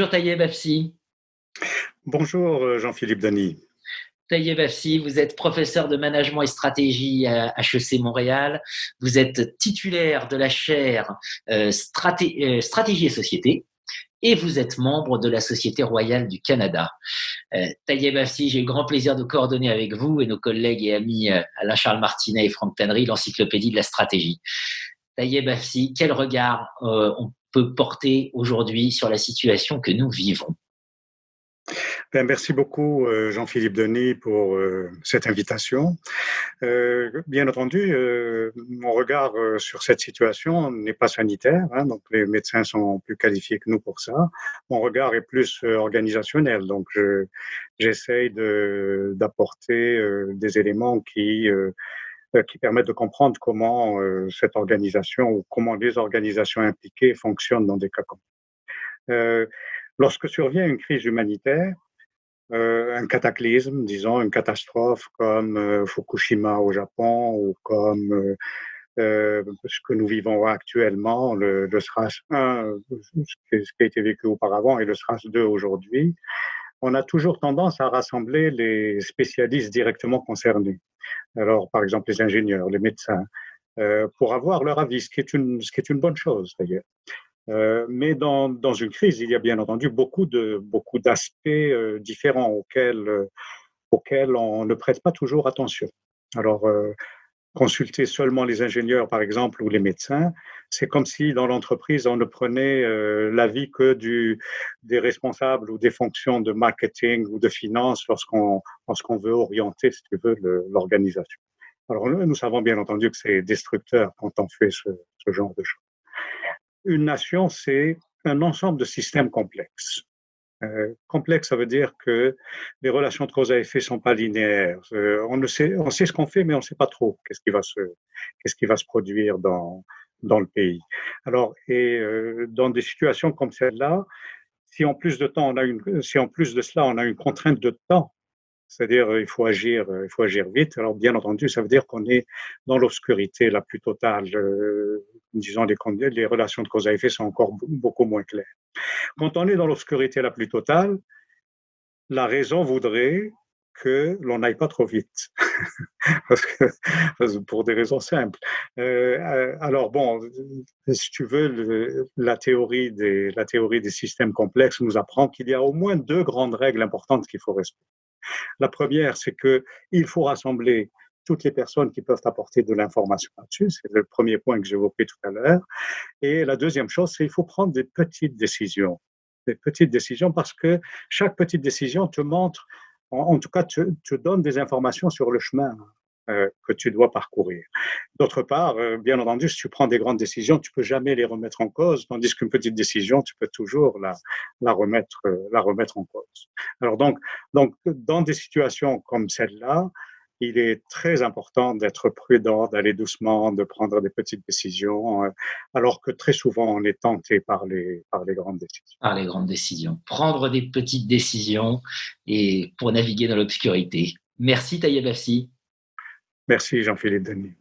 Bonjour Taïeb Afsi. Bonjour Jean-Philippe Denis. Taïeb Afsi, vous êtes professeur de management et stratégie à HEC Montréal. Vous êtes titulaire de la chaire stratégie et société et vous êtes membre de la Société royale du Canada. Taïeb Afsi, j'ai le grand plaisir de coordonner avec vous et nos collègues et amis Alain-Charles Martinet et Franck Tannery l'encyclopédie de la stratégie. Taïeb Afsi, quel regard on peut porter aujourd'hui sur la situation que nous vivons? Merci beaucoup Jean-Philippe Denis pour cette invitation. Bien entendu, mon regard sur cette situation n'est pas sanitaire, donc les médecins sont plus qualifiés que nous pour ça. Mon regard est plus organisationnel, donc j'essaye d'apporter des éléments qui permettent de comprendre comment cette organisation ou comment les organisations impliquées fonctionnent dans des cas comme lorsque survient une crise humanitaire, un cataclysme, disons une catastrophe comme Fukushima au Japon ou comme ce que nous vivons actuellement, le SRAS 1, ce qui a été vécu auparavant, et le SRAS 2 aujourd'hui, on a toujours tendance à rassembler les spécialistes directement concernés. Alors, par exemple, les ingénieurs, les médecins, pour avoir leur avis, ce qui est une bonne chose d'ailleurs. Mais dans une crise, il y a bien entendu beaucoup d'aspects différents auxquels on ne prête pas toujours attention. Alors, consulter seulement les ingénieurs, par exemple, ou les médecins, c'est comme si dans l'entreprise, on ne prenait l'avis que des responsables ou des fonctions de marketing ou de finance lorsqu'on veut orienter, si tu veux, l'organisation. Alors, nous savons bien entendu que c'est destructeur quand on fait ce genre de choses. Une nation, c'est un ensemble de systèmes complexes. Complexe, ça veut dire que les relations de cause à effet sont pas linéaires. On sait ce qu'on fait, mais on ne sait pas trop qu'est-ce qui va se produire dans le pays. Alors, dans des situations comme celle-là, si en plus de cela, on a une contrainte de temps, c'est-à-dire il faut agir vite. Alors bien entendu, ça veut dire qu'on est dans l'obscurité la plus totale. Disons, les relations de cause à effet sont encore beaucoup moins claires. Quand on est dans l'obscurité la plus totale, la raison voudrait que l'on n'aille pas trop vite, pour des raisons simples. Alors bon, si tu veux, la théorie des systèmes complexes nous apprend qu'il y a au moins deux grandes règles importantes qu'il faut respecter. La première, c'est qu'il faut rassembler toutes les personnes qui peuvent apporter de l'information là-dessus. C'est le premier point que j'évoquais tout à l'heure. Et la deuxième chose, c'est qu'il faut prendre des petites décisions. Des petites décisions parce que chaque petite décision te montre, en tout cas, te donne des informations sur le chemin que tu dois parcourir. D'autre part, bien entendu, si tu prends des grandes décisions, tu peux jamais les remettre en cause, tandis qu'une petite décision, tu peux toujours la remettre en cause. Alors donc, dans des situations comme celle-là, il est très important d'être prudent, d'aller doucement, de prendre des petites décisions, alors que très souvent on est tenté par les grandes décisions. Par les grandes décisions. Prendre des petites décisions et pour naviguer dans l'obscurité. Merci Taïeb Afsi. Merci Jean-Philippe Denis.